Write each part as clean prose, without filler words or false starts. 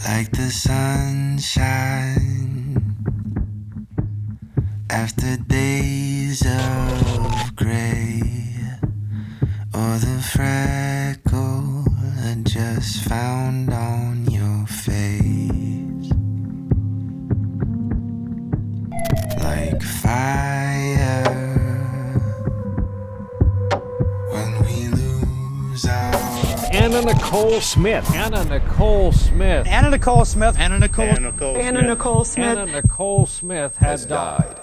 like the sunshine after days of gray, or the freckle I just found on your face, like fire when we lose our Anna Nicole Smith. Anna Nicole Smith. Anna Nicole Smith. Anna Nicole Smith Anna Nicole Smith has died.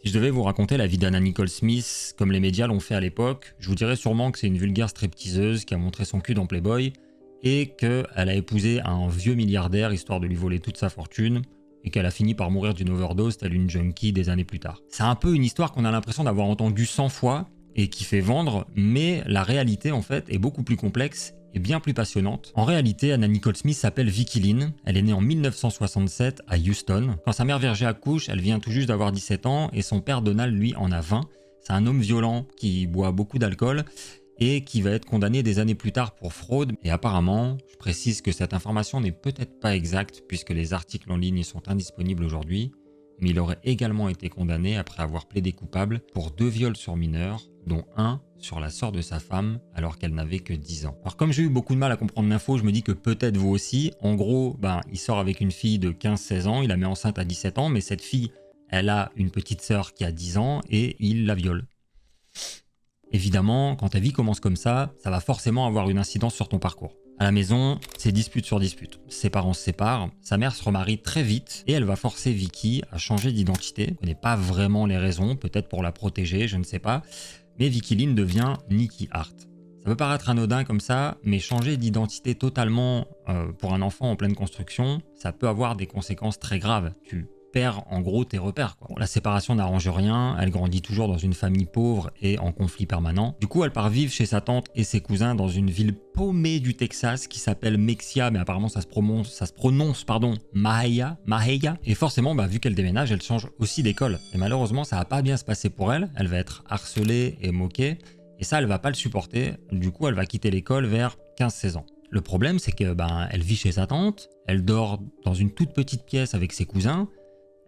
Si je devais vous raconter la vie d'Anna Nicole Smith, comme les médias l'ont fait à l'époque, je vous dirais sûrement que c'est une vulgaire stripteaseuse qui a montré son cul dans Playboy et qu'elle a épousé un vieux milliardaire histoire de lui voler toute sa fortune et qu'elle a fini par mourir d'une overdose telle une junkie des années plus tard. C'est un peu une histoire qu'on a l'impression d'avoir entendue 100 fois et qui fait vendre, mais la réalité en fait est beaucoup plus complexe et bien plus passionnante. En réalité, Anna Nicole Smith s'appelle Vicky Lynn, elle est née en 1967 à Houston. Quand sa mère Virgie accouche, elle vient tout juste d'avoir 17 ans et son père Donald lui en a 20. C'est un homme violent qui boit beaucoup d'alcool et qui va être condamné des années plus tard pour fraude. Et apparemment, je précise que cette information n'est peut-être pas exacte puisque les articles en ligne sont indisponibles aujourd'hui, mais il aurait également été condamné après avoir plaidé coupable pour 2 viols sur mineurs, dont un sur la sœur de sa femme alors qu'elle n'avait que 10 ans. Alors comme j'ai eu beaucoup de mal à comprendre l'info, je me dis que peut-être vous aussi. En gros, il sort avec une fille de 15-16 ans, il la met enceinte à 17 ans, mais cette fille, elle a une petite sœur qui a 10 ans et il la viole. Évidemment, quand ta vie commence comme ça va forcément avoir une incidence sur ton parcours. À la maison, c'est dispute sur dispute. Ses parents se séparent, sa mère se remarie très vite et elle va forcer Vicky à changer d'identité. On ne connaît pas vraiment les raisons, peut-être pour la protéger, je ne sais pas. Mais Vicky Lynn devient Nikki Hart. Ça peut paraître anodin comme ça, mais changer d'identité totalement pour un enfant en pleine construction, ça peut avoir des conséquences très graves. Tu perds en gros tes repères, quoi. Bon, la séparation n'arrange rien, elle grandit toujours dans une famille pauvre et en conflit permanent. Du coup, elle part vivre chez sa tante et ses cousins dans une ville paumée du Texas qui s'appelle Mexia, mais apparemment ça se prononce Mahia. Et forcément, vu qu'elle déménage, elle change aussi d'école. Et malheureusement, ça va pas bien se passer pour elle. Elle va être harcelée et moquée. Et ça, elle va pas le supporter. Du coup, elle va quitter l'école vers 15-16 ans. Le problème, c'est que elle vit chez sa tante, elle dort dans une toute petite pièce avec ses cousins.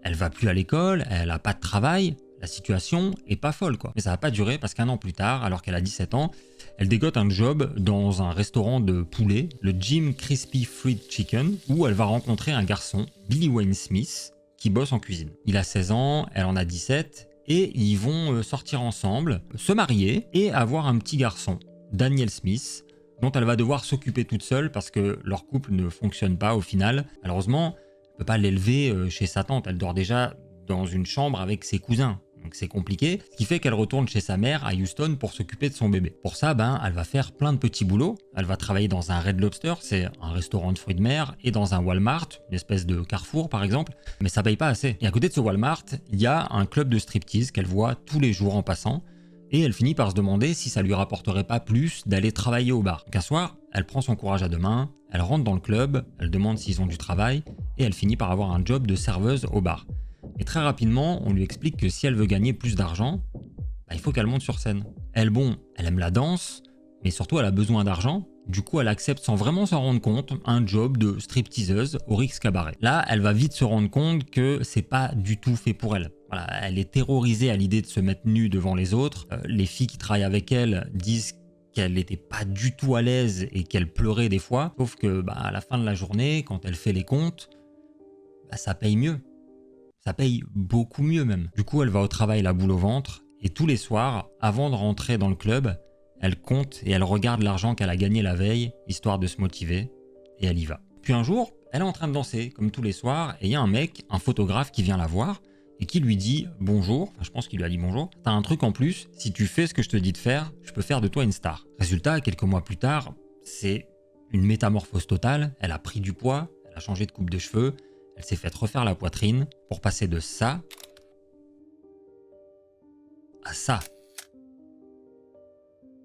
Elle va plus à l'école, elle a pas de travail, la situation est pas folle quoi. Mais ça va pas durer parce qu'un an plus tard, alors qu'elle a 17 ans, elle dégote un job dans un restaurant de poulet, le Jim Crispy Fried Chicken, où elle va rencontrer un garçon, Billy Wayne Smith, qui bosse en cuisine. Il a 16 ans, elle en a 17, et ils vont sortir ensemble, se marier et avoir un petit garçon, Daniel Smith, dont elle va devoir s'occuper toute seule parce que leur couple ne fonctionne pas au final. Malheureusement, peut pas l'élever chez sa tante, elle dort déjà dans une chambre avec ses cousins, donc c'est compliqué, ce qui fait qu'elle retourne chez sa mère à Houston pour s'occuper de son bébé. Pour ça, elle va faire plein de petits boulots, elle va travailler dans un Red Lobster, c'est un restaurant de fruits de mer, et dans un Walmart, une espèce de Carrefour par exemple, mais ça paye pas assez. Et à côté de ce Walmart, il y a un club de striptease qu'elle voit tous les jours en passant, et elle finit par se demander si ça lui rapporterait pas plus d'aller travailler au bar. Donc un soir, elle prend son courage à deux mains, elle rentre dans le club, elle demande s'ils ont du travail, et elle finit par avoir un job de serveuse au bar. Et très rapidement, on lui explique que si elle veut gagner plus d'argent, il faut qu'elle monte sur scène. Elle aime la danse, mais surtout elle a besoin d'argent. Du coup, elle accepte sans vraiment s'en rendre compte un job de stripteaseuse au Rick's Cabaret. Là, elle va vite se rendre compte que c'est pas du tout fait pour elle. Voilà, elle est terrorisée à l'idée de se mettre nue devant les autres. Les filles qui travaillent avec elle disent qu'elle n'était pas du tout à l'aise et qu'elle pleurait des fois. Sauf que à la fin de la journée, quand elle fait les comptes, ça paye mieux. Ça paye beaucoup mieux même. Du coup, elle va au travail la boule au ventre et tous les soirs, avant de rentrer dans le club, elle compte et elle regarde l'argent qu'elle a gagné la veille, histoire de se motiver, et elle y va. Puis un jour, elle est en train de danser, comme tous les soirs, et il y a un mec, un photographe qui vient la voir, et qui lui dit « Bonjour », je pense qu'il lui a dit « Bonjour, t'as un truc en plus, si tu fais ce que je te dis de faire, je peux faire de toi une star ». Résultat, quelques mois plus tard, c'est une métamorphose totale, elle a pris du poids, elle a changé de coupe de cheveux, elle s'est fait refaire la poitrine, pour passer de ça à ça.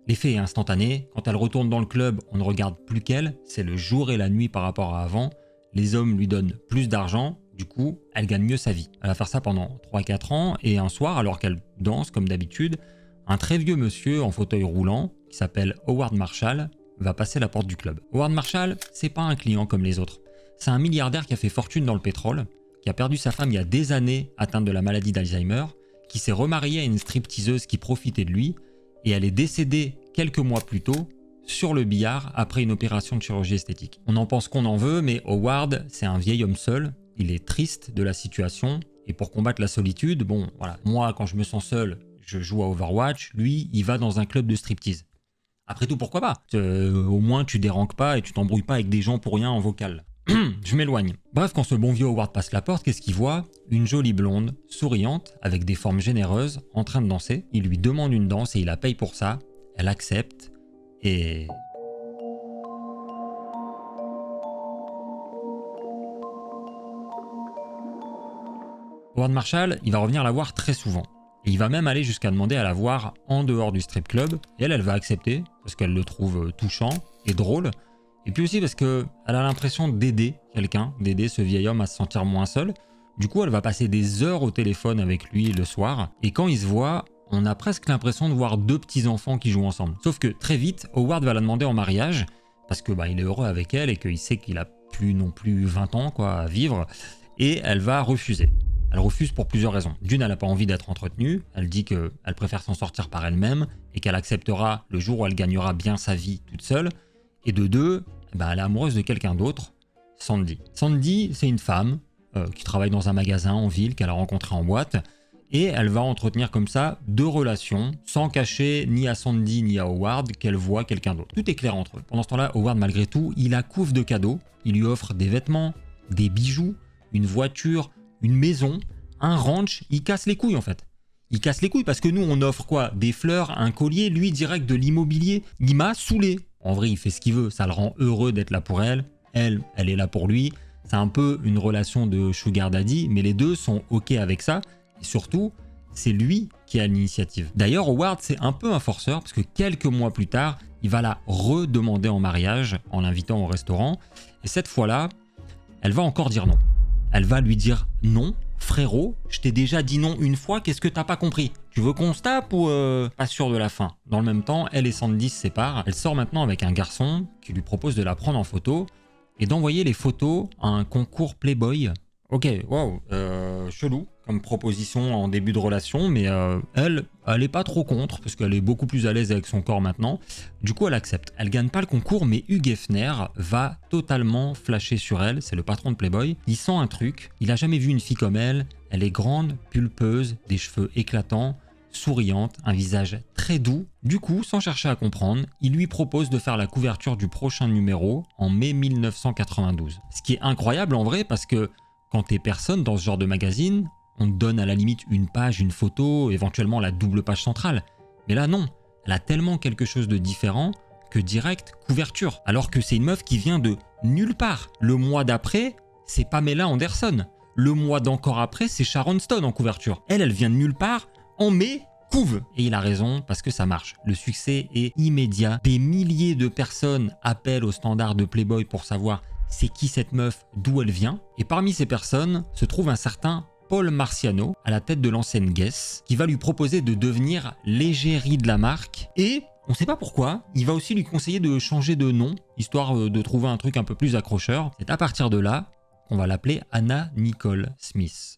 L'effet est instantané, quand elle retourne dans le club, on ne regarde plus qu'elle, c'est le jour et la nuit par rapport à avant, les hommes lui donnent plus d'argent, du coup, elle gagne mieux sa vie. Elle va faire ça pendant 3-4 ans, et un soir, alors qu'elle danse comme d'habitude, un très vieux monsieur en fauteuil roulant, qui s'appelle Howard Marshall, va passer la porte du club. Howard Marshall, c'est pas un client comme les autres. C'est un milliardaire qui a fait fortune dans le pétrole, qui a perdu sa femme il y a des années atteinte de la maladie d'Alzheimer, qui s'est remarié à une stripteaseuse qui profitait de lui, et elle est décédée quelques mois plus tôt sur le billard après une opération de chirurgie esthétique. On en pense qu'on en veut, mais Howard, c'est un vieil homme seul, il est triste de la situation, et pour combattre la solitude, bon, voilà, moi quand je me sens seul, je joue à Overwatch, lui, il va dans un club de striptease. Après tout, pourquoi pas au moins tu déranques pas et tu t'embrouilles pas avec des gens pour rien en vocal. Je m'éloigne. Bref, quand ce bon vieux Howard passe la porte, qu'est-ce qu'il voit? Une jolie blonde, souriante, avec des formes généreuses, en train de danser. Il lui demande une danse et il la paye pour ça. Elle accepte et... Howard Marshall, il va revenir la voir très souvent. Et il va même aller jusqu'à demander à la voir en dehors du strip club. Et elle va accepter, parce qu'elle le trouve touchant et drôle. Et puis aussi parce qu'elle a l'impression d'aider quelqu'un, d'aider ce vieil homme à se sentir moins seul. Du coup, elle va passer des heures au téléphone avec lui le soir. Et quand ils se voient, on a presque l'impression de voir deux petits-enfants qui jouent ensemble. Sauf que très vite, Howard va la demander en mariage, parce que il est heureux avec elle et qu'il sait qu'il a plus non plus 20 ans à vivre. Et elle va refuser. Elle refuse pour plusieurs raisons. D'une, elle n'a pas envie d'être entretenue. Elle dit qu'elle préfère s'en sortir par elle-même et qu'elle acceptera le jour où elle gagnera bien sa vie toute seule. Et de deux, elle est amoureuse de quelqu'un d'autre, Sandy. Sandy, c'est une femme qui travaille dans un magasin en ville qu'elle a rencontré en boîte. Et elle va entretenir comme ça deux relations, sans cacher ni à Sandy ni à Howard qu'elle voit quelqu'un d'autre. Tout est clair entre eux. Pendant ce temps-là, Howard, malgré tout, il accouffe de cadeaux. Il lui offre des vêtements, des bijoux, une voiture, une maison, un ranch. Il casse les couilles en fait. Il casse les couilles parce que nous on offre quoi? Des fleurs, un collier, lui direct de l'immobilier. Il m'a saoulé. En vrai il fait ce qu'il veut, ça le rend heureux d'être là pour elle. Elle est là pour lui. C'est un peu une relation de sugar daddy, mais les deux sont ok avec ça. Et surtout, c'est lui qui a l'initiative. D'ailleurs Howard c'est un peu un forceur parce que quelques mois plus tard, il va la redemander en mariage en l'invitant au restaurant. Et cette fois-là, elle va encore dire non. Elle va lui dire non, frérot, je t'ai déjà dit non une fois, qu'est-ce que t'as pas compris? Tu veux qu'on se tape ou pas sûr de la fin? Dans le même temps, elle et Sandy se séparent. Elle sort maintenant avec un garçon qui lui propose de la prendre en photo et d'envoyer les photos à un concours Playboy. Ok, wow, chelou comme proposition en début de relation, mais elle est pas trop contre parce qu'elle est beaucoup plus à l'aise avec son corps maintenant. Du coup, elle accepte. Elle gagne pas le concours, mais Hugh Hefner va totalement flasher sur elle. C'est le patron de Playboy. Il sent un truc. Il a jamais vu une fille comme elle. Elle est grande, pulpeuse, des cheveux éclatants, souriante, un visage très doux. Du coup, sans chercher à comprendre, il lui propose de faire la couverture du prochain numéro en mai 1992. Ce qui est incroyable en vrai parce que quand t'es personne dans ce genre de magazine, on te donne à la limite une page, une photo, éventuellement la double page centrale. Mais là non, elle a tellement quelque chose de différent que direct couverture. Alors que c'est une meuf qui vient de nulle part. Le mois d'après, c'est Pamela Anderson. Le mois d'encore après, c'est Sharon Stone en couverture. Elle vient de nulle part, en mai, couve. Et il a raison parce que ça marche. Le succès est immédiat. Des milliers de personnes appellent au standard de Playboy pour savoir c'est qui cette meuf, d'où elle vient. Et parmi ces personnes se trouve un certain Paul Marciano, à la tête de l'ancienne Guess, qui va lui proposer de devenir l'égérie de la marque. Et, on ne sait pas pourquoi, il va aussi lui conseiller de changer de nom, histoire de trouver un truc un peu plus accrocheur. C'est à partir de là qu'on va l'appeler Anna Nicole Smith.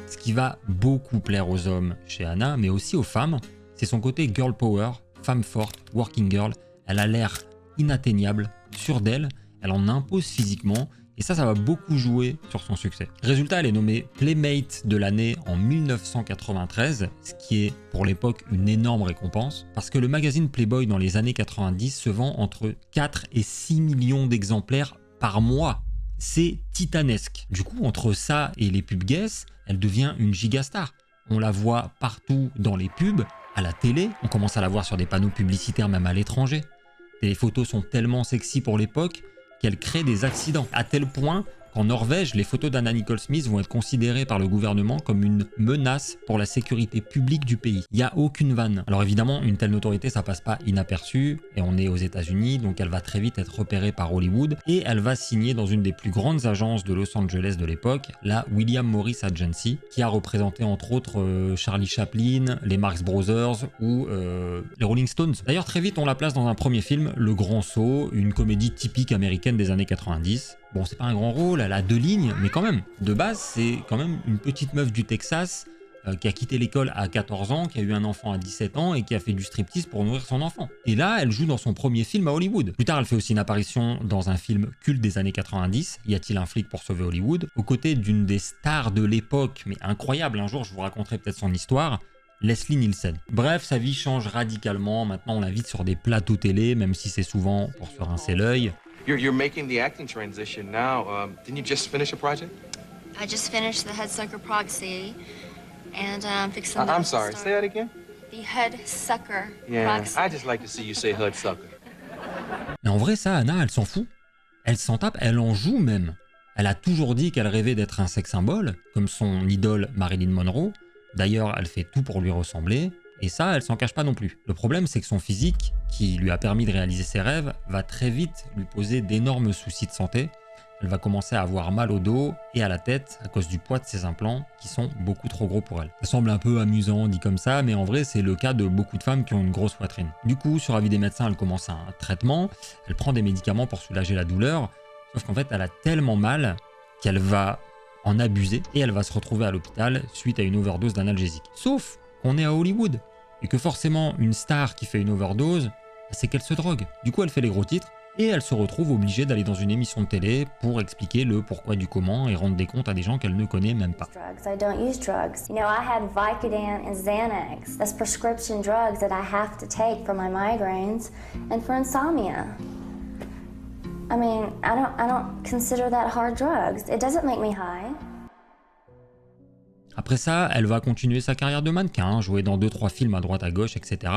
Ce qui va beaucoup plaire aux hommes chez Anna, mais aussi aux femmes, c'est son côté girl power, femme forte, working girl. Elle a l'air inatteignable, sûre d'elle, elle en impose physiquement et ça va beaucoup jouer sur son succès. Résultat, elle est nommée Playmate de l'année en 1993, ce qui est pour l'époque une énorme récompense parce que le magazine Playboy dans les années 90 se vend entre 4 et 6 millions d'exemplaires par mois. C'est titanesque. Du coup, entre ça et les pubs Guess, elle devient une gigastar. On la voit partout dans les pubs, à la télé, on commence à la voir sur des panneaux publicitaires même à l'étranger. Les photos sont tellement sexy pour l'époque qu'elles créent des accidents, à tel point qu'en Norvège, les photos d'Anna Nicole Smith vont être considérées par le gouvernement comme une menace pour la sécurité publique du pays. Il n'y a aucune vanne. Alors évidemment, une telle notoriété, ça passe pas inaperçu, et on est aux États-Unis, donc elle va très vite être repérée par Hollywood, et elle va signer dans une des plus grandes agences de Los Angeles de l'époque, la William Morris Agency, qui a représenté entre autres Charlie Chaplin, les Marx Brothers ou les Rolling Stones. D'ailleurs, très vite, on la place dans un premier film, Le Grand Saut, une comédie typique américaine des années 90. Bon, c'est pas un grand rôle, elle a 2 lignes, mais quand même, de base, c'est quand même une petite meuf du Texas qui a quitté l'école à 14 ans, qui a eu un enfant à 17 ans et qui a fait du striptease pour nourrir son enfant. Et là, elle joue dans son premier film à Hollywood. Plus tard, elle fait aussi une apparition dans un film culte des années 90, Y a-t-il un flic pour sauver Hollywood, aux côtés d'une des stars de l'époque, mais incroyable, un jour je vous raconterai peut-être son histoire, Leslie Nielsen. Bref, sa vie change radicalement, maintenant on l'invite sur des plateaux télé, même si c'est souvent pour se rincer l'œil. You're making the acting transition now. Didn't you just finish a project? I just finished the Headsucker Proxy, and I'm fixing I'm sorry, say that again? The Headsucker Yeah, Proxy. I just like to see you say Hudsucker. Mais en vrai, ça, Anna, elle s'en fout. Elle s'en tape, elle en joue même. Elle a toujours dit qu'elle rêvait d'être un sex symbole, comme son idole Marilyn Monroe. D'ailleurs, elle fait tout pour lui ressembler, et ça, elle s'en cache pas non plus. Le problème, c'est que son physique, qui lui a permis de réaliser ses rêves, va très vite lui poser d'énormes soucis de santé. Elle va commencer à avoir mal au dos et à la tête à cause du poids de ses implants qui sont beaucoup trop gros pour elle. Ça semble un peu amusant dit comme ça, mais en vrai c'est le cas de beaucoup de femmes qui ont une grosse poitrine. Du coup, sur avis des médecins, elle commence un traitement, elle prend des médicaments pour soulager la douleur, sauf qu'en fait elle a tellement mal qu'elle va en abuser et elle va se retrouver à l'hôpital suite à une overdose d'analgésique. Sauf qu'on est à Hollywood et que forcément une star qui fait une overdose, c'est qu'elle se drogue. Du coup elle fait les gros titres, et elle se retrouve obligée d'aller dans une émission de télé pour expliquer le pourquoi du comment et rendre des comptes à des gens qu'elle ne connaît même pas. I don't use drugs. You know, I had Vicodin and Xanax. That's prescription drugs that I have to take for my migraines and for insomnia. I mean, I don't consider that hard drugs. It doesn't make me high. Après ça, elle va continuer sa carrière de mannequin, jouer dans 2-3 films à droite à gauche, etc.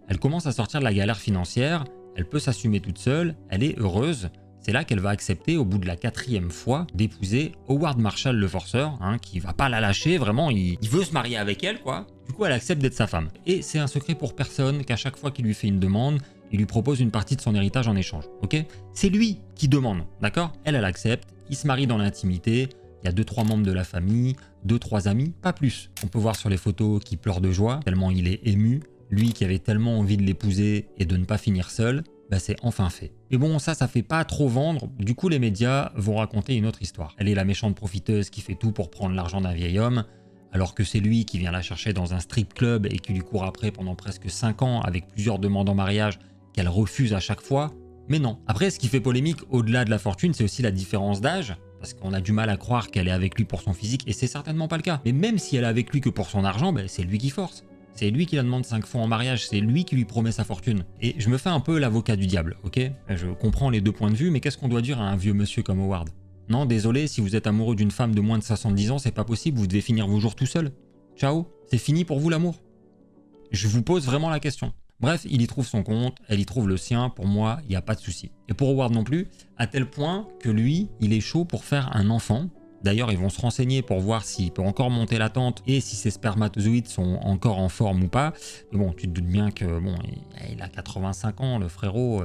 Elle commence à sortir de la galère financière. Elle peut s'assumer toute seule, elle est heureuse. C'est là qu'elle va accepter, au bout de la 4e fois, d'épouser Howard Marshall le forceur, qui va pas la lâcher, vraiment, il veut se marier avec elle, quoi. Du coup, elle accepte d'être sa femme. Et c'est un secret pour personne qu'à chaque fois qu'il lui fait une demande, il lui propose une partie de son héritage en échange, ok? C'est lui qui demande, d'accord? Elle accepte, il se marie dans l'intimité, il y a 2-3 membres de la famille, 2-3 amis, pas plus. On peut voir sur les photos qu'il pleure de joie, tellement il est ému. Lui qui avait tellement envie de l'épouser et de ne pas finir seul, c'est enfin fait. Et bon, ça fait pas trop vendre, du coup les médias vont raconter une autre histoire. Elle est la méchante profiteuse qui fait tout pour prendre l'argent d'un vieil homme, alors que c'est lui qui vient la chercher dans un strip club et qui lui court après pendant presque 5 ans avec plusieurs demandes en mariage qu'elle refuse à chaque fois. Mais non. Après, ce qui fait polémique au-delà de la fortune, c'est aussi la différence d'âge, parce qu'on a du mal à croire qu'elle est avec lui pour son physique, et c'est certainement pas le cas. Mais même si elle est avec lui que pour son argent, c'est lui qui force. C'est lui qui la demande 5 fois en mariage, c'est lui qui lui promet sa fortune. Et je me fais un peu l'avocat du diable, ok? Je comprends les 2 points de vue, mais qu'est-ce qu'on doit dire à un vieux monsieur comme Howard? Non, désolé, si vous êtes amoureux d'une femme de moins de 70 ans, c'est pas possible, vous devez finir vos jours tout seul. Ciao, c'est fini pour vous l'amour? Je vous pose vraiment la question. Bref, il y trouve son compte, elle y trouve le sien, pour moi, il n'y a pas de souci. Et pour Howard non plus, à tel point que lui, il est chaud pour faire un enfant. D'ailleurs, ils vont se renseigner pour voir s'il peut encore monter la tente et si ses spermatozoïdes sont encore en forme ou pas. Mais bon, tu te doutes bien que il a 85 ans, le frérot.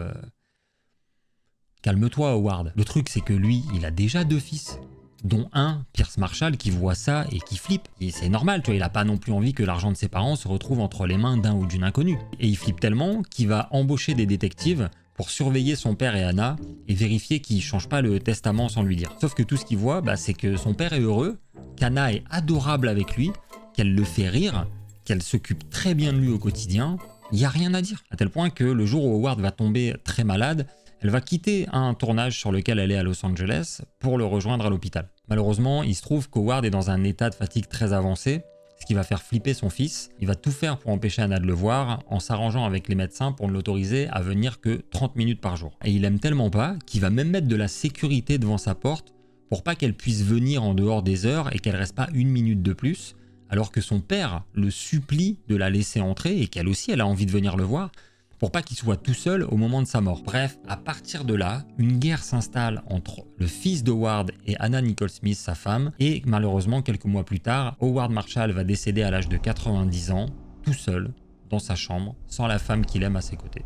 Calme-toi, Howard. Le truc, c'est que lui, il a déjà 2 fils, dont un, Pierce Marshall, qui voit ça et qui flippe. Et c'est normal, tu vois, il a pas non plus envie que l'argent de ses parents se retrouve entre les mains d'un ou d'une inconnue. Et il flippe tellement qu'il va embaucher des détectives pour surveiller son père et Anna et vérifier qu'ils ne changent pas le testament sans lui dire. Sauf que tout ce qu'il voit, c'est que son père est heureux, qu'Anna est adorable avec lui, qu'elle le fait rire, qu'elle s'occupe très bien de lui au quotidien. Il n'y a rien à dire. À tel point que le jour où Howard va tomber très malade, elle va quitter un tournage sur lequel elle est à Los Angeles pour le rejoindre à l'hôpital. Malheureusement, il se trouve qu'Howard est dans un état de fatigue très avancé, ce qui va faire flipper son fils. Il va tout faire pour empêcher Anna de le voir, en s'arrangeant avec les médecins pour ne l'autoriser à venir que 30 minutes par jour. Et il aime tellement pas qu'il va même mettre de la sécurité devant sa porte pour pas qu'elle puisse venir en dehors des heures et qu'elle reste pas 1 minute de plus, alors que son père le supplie de la laisser entrer et qu'elle aussi elle a envie de venir le voir. pour pas qu'il soit tout seul au moment de sa mort. Bref, à partir de là, une guerre s'installe entre le fils d'Howard et Anna Nicole Smith, sa femme, et malheureusement, quelques mois plus tard, Howard Marshall va décéder à l'âge de 90 ans, tout seul, dans sa chambre, sans la femme qu'il aime à ses côtés.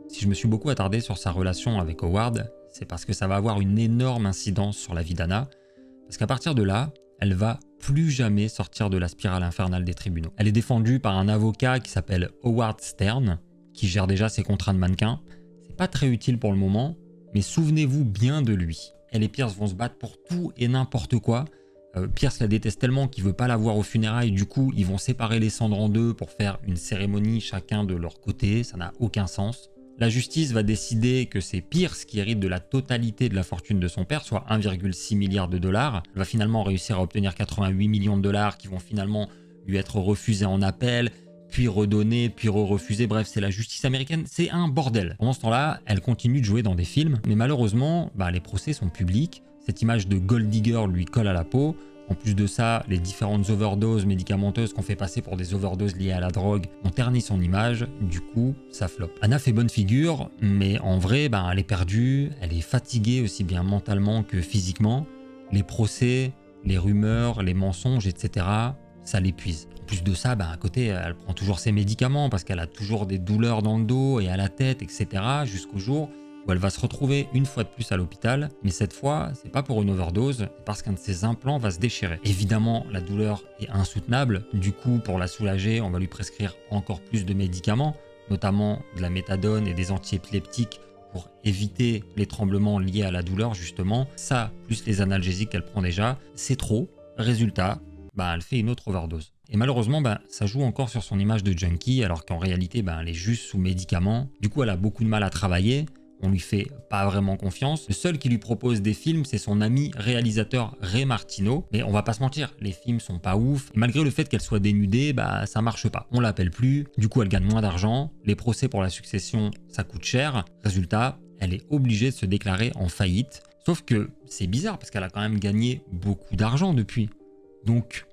Si je me suis beaucoup attardé sur sa relation avec Howard, c'est parce que ça va avoir une énorme incidence sur la vie d'Anna, parce qu'à partir de là, elle va plus jamais sortir de la spirale infernale des tribunaux. Elle est défendue par un avocat qui s'appelle Howard Stern, qui gère déjà ses contrats de mannequin. C'est pas très utile pour le moment, mais souvenez-vous bien de lui. Elle et Pierce vont se battre pour tout et n'importe quoi. Pierce la déteste tellement qu'il veut pas la voir aux funérailles, du coup ils vont séparer les cendres en deux pour faire une cérémonie chacun de leur côté, ça n'a aucun sens. La justice va décider que c'est Pierce qui hérite de la totalité de la fortune de son père, soit 1,6 milliard de dollars. Elle va finalement réussir à obtenir 88 millions de dollars qui vont finalement lui être refusés en appel, puis redonnés, puis refusés. Bref, c'est la justice américaine, c'est un bordel. Pendant ce temps-là, elle continue de jouer dans des films, mais malheureusement, les procès sont publics. Cette image de gold digger lui colle à la peau. En plus de ça, les différentes overdoses médicamenteuses qu'on fait passer pour des overdoses liées à la drogue ont terni son image, du coup, ça floppe. Anna fait bonne figure, mais en vrai, elle est perdue, elle est fatiguée aussi bien mentalement que physiquement. Les procès, les rumeurs, les mensonges, etc., ça l'épuise. En plus de ça, à côté, elle prend toujours ses médicaments parce qu'elle a toujours des douleurs dans le dos et à la tête, etc., jusqu'au jour où elle va se retrouver une fois de plus à l'hôpital, mais cette fois, c'est pas pour une overdose, c'est parce qu'un de ses implants va se déchirer. Évidemment, la douleur est insoutenable, du coup, pour la soulager, on va lui prescrire encore plus de médicaments, notamment de la méthadone et des antiépileptiques pour éviter les tremblements liés à la douleur, justement. Ça, plus les analgésiques qu'elle prend déjà, c'est trop. Résultat, elle fait une autre overdose. Et malheureusement, ça joue encore sur son image de junkie, alors qu'en réalité, elle est juste sous médicaments. Du coup, elle a beaucoup de mal à travailler. On lui fait pas vraiment confiance. Le seul qui lui propose des films, c'est son ami réalisateur Ray Martino. Mais on va pas se mentir, les films sont pas ouf. Et malgré le fait qu'elle soit dénudée, ça marche pas. On l'appelle plus, du coup elle gagne moins d'argent. Les procès pour la succession, ça coûte cher. Résultat, elle est obligée de se déclarer en faillite. Sauf que c'est bizarre parce qu'elle a quand même gagné beaucoup d'argent depuis. Donc,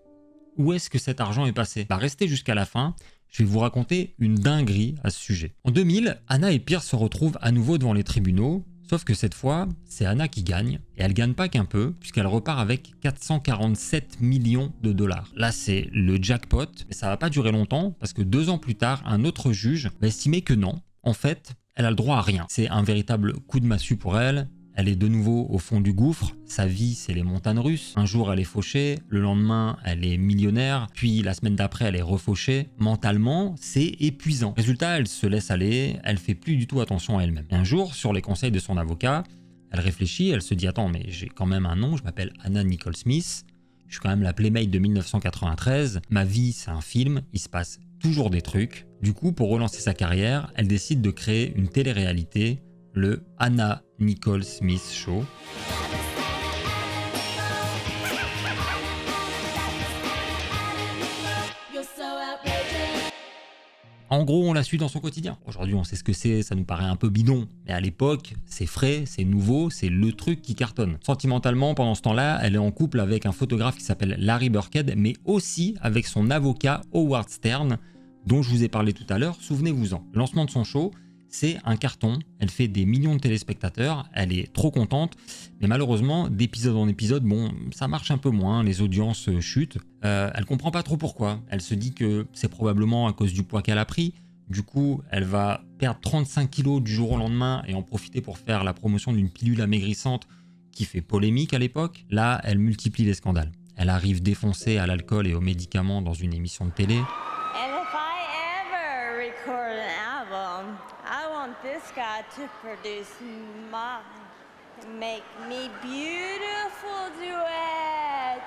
où est-ce que cet argent est passé ? Restez jusqu'à la fin. Je vais vous raconter une dinguerie à ce sujet. En 2000, Anna et Pierce se retrouvent à nouveau devant les tribunaux, sauf que cette fois, c'est Anna qui gagne, et elle gagne pas qu'un peu, puisqu'elle repart avec 447 millions de dollars. Là, c'est le jackpot, mais ça va pas durer longtemps, parce que 2 ans plus tard, un autre juge va estimer que non. En fait, elle a le droit à rien. C'est un véritable coup de massue pour elle. Elle est de nouveau au fond du gouffre, sa vie c'est les montagnes russes. Un jour elle est fauchée, le lendemain elle est millionnaire, puis la semaine d'après elle est refauchée. Mentalement c'est épuisant. Résultat, elle se laisse aller, elle fait plus du tout attention à elle-même. Un jour, sur les conseils de son avocat, elle réfléchit, elle se dit attends mais j'ai quand même un nom, je m'appelle Anna Nicole Smith, je suis quand même la Playmate de 1993, ma vie c'est un film, il se passe toujours des trucs. Du coup, pour relancer sa carrière, elle décide de créer une télé-réalité, le Anna Nicole Smith Show. En gros, on la suit dans son quotidien. Aujourd'hui, on sait ce que c'est, ça nous paraît un peu bidon. Mais à l'époque, c'est frais, c'est nouveau, c'est le truc qui cartonne. Sentimentalement, pendant ce temps-là, elle est en couple avec un photographe qui s'appelle Larry Burkhead, mais aussi avec son avocat Howard Stern, dont je vous ai parlé tout à l'heure, souvenez-vous-en. Le lancement de son show, c'est un carton, elle fait des millions de téléspectateurs, elle est trop contente, mais malheureusement, d'épisode en épisode, ça marche un peu moins, les audiences chutent. Elle comprend pas trop pourquoi, elle se dit que c'est probablement à cause du poids qu'elle a pris, du coup, elle va perdre 35 kilos du jour au lendemain et en profiter pour faire la promotion d'une pilule amaigrissante qui fait polémique à l'époque. Là, elle multiplie les scandales. Elle arrive défoncée à l'alcool et aux médicaments dans une émission de télé. This guy to produce make me beautiful duets.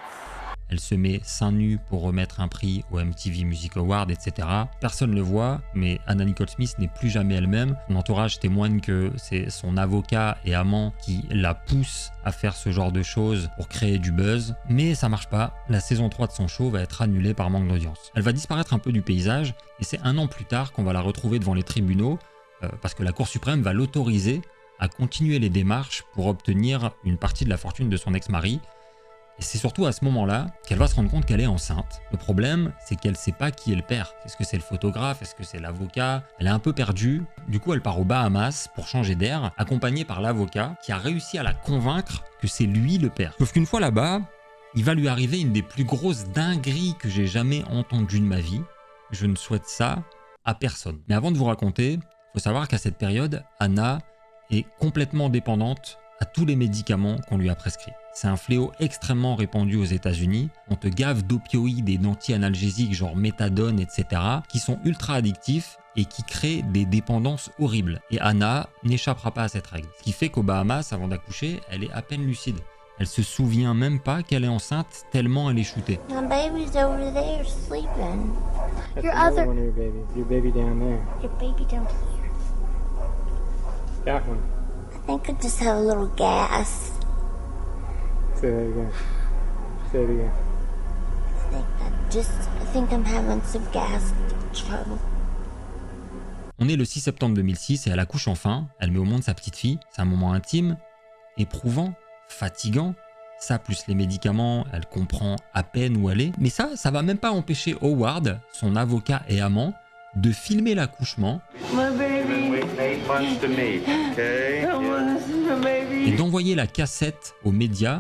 Elle se met seins nus pour remettre un prix au MTV Music Award, etc. Personne ne le voit, mais Anna Nicole Smith n'est plus jamais elle-même. Son entourage témoigne que c'est son avocat et amant qui la pousse à faire ce genre de choses pour créer du buzz. Mais ça marche pas, la saison 3 de son show va être annulée par manque d'audience. Elle va disparaître un peu du paysage, et c'est 1 an plus tard qu'on va la retrouver devant les tribunaux, parce que la Cour suprême va l'autoriser à continuer les démarches pour obtenir une partie de la fortune de son ex-mari. Et c'est surtout à ce moment-là qu'elle va se rendre compte qu'elle est enceinte. Le problème, c'est qu'elle ne sait pas qui est le père. Est-ce que c'est le photographe? Est-ce que c'est l'avocat? Elle est un peu perdue. Du coup, elle part aux Bahamas pour changer d'air, accompagnée par l'avocat qui a réussi à la convaincre que c'est lui le père. Sauf qu'une fois là-bas, il va lui arriver une des plus grosses dingueries que j'ai jamais entendues de ma vie. Je ne souhaite ça à personne. Mais avant de vous raconter, il faut savoir qu'à cette période, Anna est complètement dépendante à tous les médicaments qu'on lui a prescrits. C'est un fléau extrêmement répandu aux États-Unis. On te gave d'opioïdes et d'anti-analgésiques genre méthadone, etc., qui sont ultra addictifs et qui créent des dépendances horribles. Et Anna n'échappera pas à cette règle. Ce qui fait qu'aux Bahamas, avant d'accoucher, elle est à peine lucide. Elle se souvient même pas qu'elle est enceinte tellement elle est shootée. My baby's over there sleeping. That's Your another other- one of your babies. Your baby down there. Your baby down here. That one. I think I just have a little gas. Say that again. Say it again. I think I'm having some gas trouble. On est le 6 septembre 2006 et elle accouche enfin. Elle met au monde sa petite fille. C'est un moment intime, éprouvant, fatigant. Ça, plus les médicaments, elle comprend à peine où elle est. Mais ça va même pas empêcher Howard, son avocat et amant, de filmer l'accouchement et d'envoyer la cassette aux médias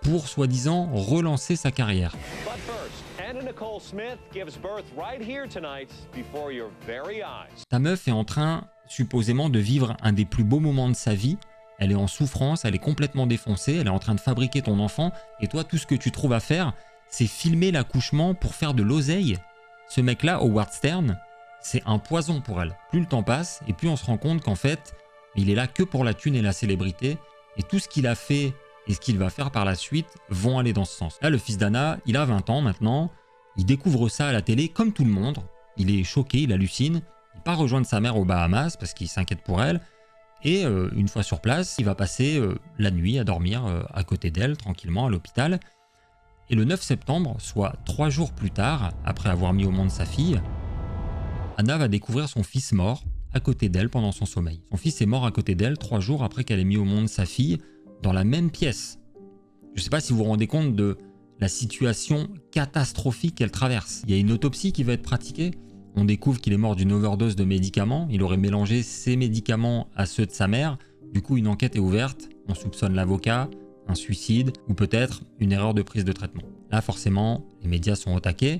pour soi-disant relancer sa carrière. But first, Anna Nicole Smith gives birth right here tonight before your very eyes. Ta meuf est en train, supposément, de vivre un des plus beaux moments de sa vie. Elle est en souffrance, elle est complètement défoncée, elle est en train de fabriquer ton enfant, et toi, tout ce que tu trouves à faire, c'est filmer l'accouchement pour faire de l'oseille. Ce mec-là, Howard Stern, c'est un poison pour elle. Plus le temps passe, et plus on se rend compte qu'en fait, il est là que pour la thune et la célébrité, et tout ce qu'il a fait et ce qu'il va faire par la suite vont aller dans ce sens. Là, le fils d'Anna, il a 20 ans maintenant, il découvre ça à la télé comme tout le monde, il est choqué, il hallucine, il part rejoindre sa mère aux Bahamas parce qu'il s'inquiète pour elle, et une fois sur place, il va passer la nuit à dormir à côté d'elle, tranquillement, à l'hôpital. Et le 9 septembre, soit 3 jours plus tard, après avoir mis au monde sa fille, Anna va découvrir son fils mort à côté d'elle pendant son sommeil. Son fils est mort à côté d'elle 3 jours après qu'elle ait mis au monde sa fille dans la même pièce. Je ne sais pas si vous vous rendez compte de la situation catastrophique qu'elle traverse. Il y a une autopsie qui va être pratiquée. On découvre qu'il est mort d'une overdose de médicaments. Il aurait mélangé ses médicaments à ceux de sa mère. Du coup, une enquête est ouverte. On soupçonne l'avocat, un suicide ou peut-être une erreur de prise de traitement. Là, forcément, les médias sont au taquet.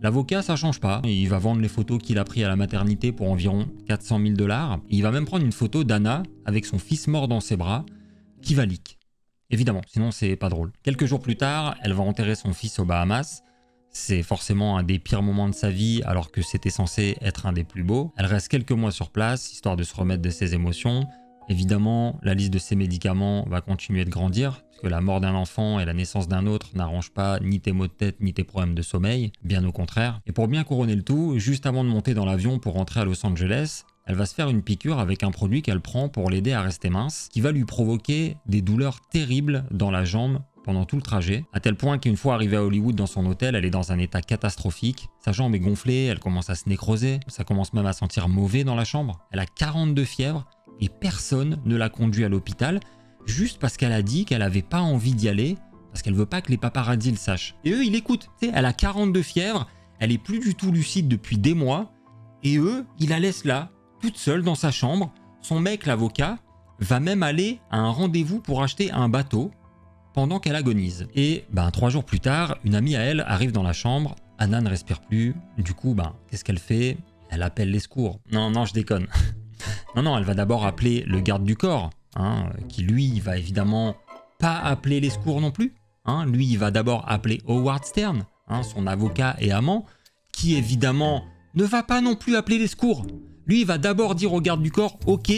L'avocat, ça change pas. Il va vendre les photos qu'il a prises à la maternité pour environ 400 000 $. Il va même prendre une photo d'Anna avec son fils mort dans ses bras qui va leak. Évidemment, sinon c'est pas drôle. Quelques jours plus tard, elle va enterrer son fils aux Bahamas. C'est forcément un des pires moments de sa vie alors que c'était censé être un des plus beaux. Elle reste quelques mois sur place, histoire de se remettre de ses émotions. Évidemment, la liste de ses médicaments va continuer de grandir, parce que la mort d'un enfant et la naissance d'un autre n'arrangent pas ni tes maux de tête ni tes problèmes de sommeil, bien au contraire. Et pour bien couronner le tout, juste avant de monter dans l'avion pour rentrer à Los Angeles, elle va se faire une piqûre avec un produit qu'elle prend pour l'aider à rester mince, qui va lui provoquer des douleurs terribles dans la jambe pendant tout le trajet, à tel point qu'une fois arrivée à Hollywood dans son hôtel, elle est dans un état catastrophique. Sa jambe est gonflée, elle commence à se nécroser, ça commence même à sentir mauvais dans la chambre. Elle a 42 fièvres et personne ne l'a conduit à l'hôpital, juste parce qu'elle a dit qu'elle avait pas envie d'y aller, parce qu'elle veut pas que les paparazzis le sachent. Et eux, ils l'écoutent. Tu sais, elle a 42 fièvres, elle est plus du tout lucide depuis des mois, et eux, ils la laissent là, toute seule dans sa chambre. Son mec, l'avocat, va même aller à un rendez-vous pour acheter un bateau pendant qu'elle agonise. Et 3 jours plus tard, une amie à elle arrive dans la chambre. Anna ne respire plus. Du coup, qu'est-ce qu'elle fait? Elle appelle les secours. Non, je déconne. non, elle va d'abord appeler le garde du corps, qui lui va évidemment pas appeler les secours non plus. Lui, il va d'abord appeler Howard Stern, son avocat et amant, qui évidemment ne va pas non plus appeler les secours. Lui, il va d'abord dire au garde du corps, ok,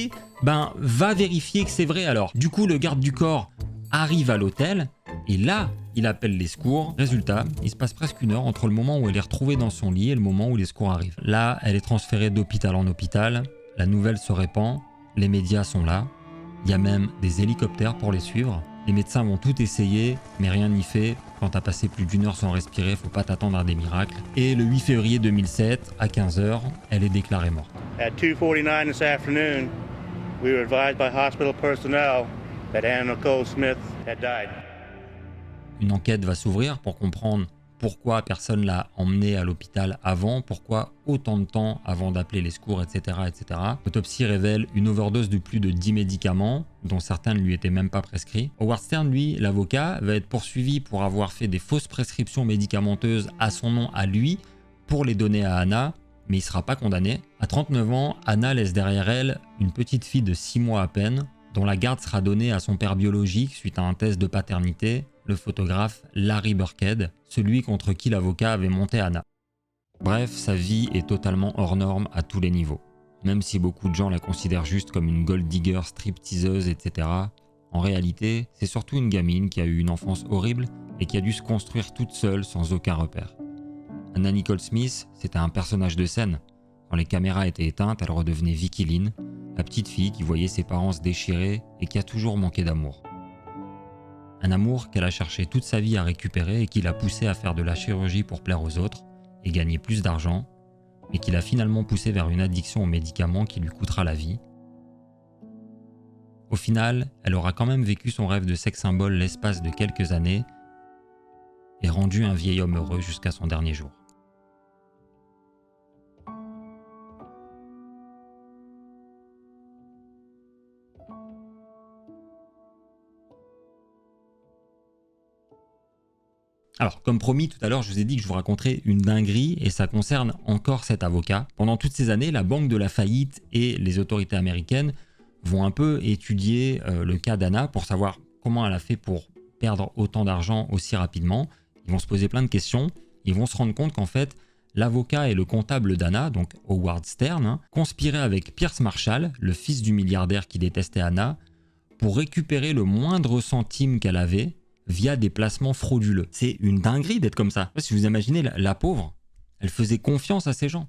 va vérifier que c'est vrai alors. Du coup, le garde du corps arrive à l'hôtel, et là, il appelle les secours. Résultat, il se passe presque 1 heure entre le moment où elle est retrouvée dans son lit et le moment où les secours arrivent. Là, elle est transférée d'hôpital en hôpital, la nouvelle se répand, les médias sont là, il y a même des hélicoptères pour les suivre. Les médecins vont tout essayer, mais rien n'y fait. Quand t'as passé plus d'1 heure sans respirer, faut pas t'attendre à des miracles. Et le 8 février 2007, à 15h, elle est déclarée morte. At 2:49 this afternoon, We were advised by hospital personnel that Anna Nicole Smith had died. Une enquête va s'ouvrir pour comprendre pourquoi personne l'a emmené à l'hôpital avant, pourquoi autant de temps avant d'appeler les secours, etc., etc. L'autopsie révèle une overdose de plus de 10 médicaments, dont certains ne lui étaient même pas prescrits. Howard Stern, lui, l'avocat, va être poursuivi pour avoir fait des fausses prescriptions médicamenteuses à son nom à lui pour les donner à Anna, mais il ne sera pas condamné. À 39 ans, Anna laisse derrière elle une petite fille de 6 mois à peine, dont la garde sera donnée à son père biologique suite à un test de paternité, le photographe Larry Burkhead, celui contre qui l'avocat avait monté Anna. Bref, sa vie est totalement hors norme à tous les niveaux. Même si beaucoup de gens la considèrent juste comme une gold digger, stripteaseuse, etc., en réalité, c'est surtout une gamine qui a eu une enfance horrible et qui a dû se construire toute seule sans aucun repère. Anna Nicole Smith, c'était un personnage de scène. Quand les caméras étaient éteintes, elle redevenait Vicky Lynn, la petite fille qui voyait ses parents se déchirer et qui a toujours manqué d'amour. Un amour qu'elle a cherché toute sa vie à récupérer et qui l'a poussée à faire de la chirurgie pour plaire aux autres et gagner plus d'argent, mais qui l'a finalement poussée vers une addiction aux médicaments qui lui coûtera la vie. Au final, elle aura quand même vécu son rêve de sex symbole l'espace de quelques années et rendu un vieil homme heureux jusqu'à son dernier jour. Alors, comme promis tout à l'heure, je vous ai dit que je vous raconterais une dinguerie et ça concerne encore cet avocat. Pendant toutes ces années, la Banque de la faillite et les autorités américaines vont un peu étudier le cas d'Anna pour savoir comment elle a fait pour perdre autant d'argent aussi rapidement. Ils vont se poser plein de questions. Ils vont se rendre compte qu'en fait, l'avocat et le comptable d'Anna, donc Howard Stern, conspiraient avec Pierce Marshall, le fils du milliardaire qui détestait Anna, pour récupérer le moindre centime qu'elle avait via des placements frauduleux. C'est une dinguerie d'être comme ça. Si vous imaginez, la pauvre, elle faisait confiance à ces gens.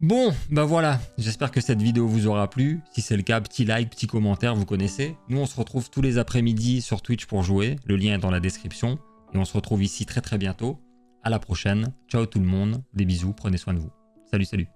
Bon, bah voilà, j'espère que cette vidéo vous aura plu. Si c'est le cas, petit like, petit commentaire, vous connaissez. Nous, on se retrouve tous les après-midi sur Twitch pour jouer. Le lien est dans la description. Et on se retrouve ici très très bientôt. À la prochaine. Ciao tout le monde. Des bisous, prenez soin de vous. Salut, salut.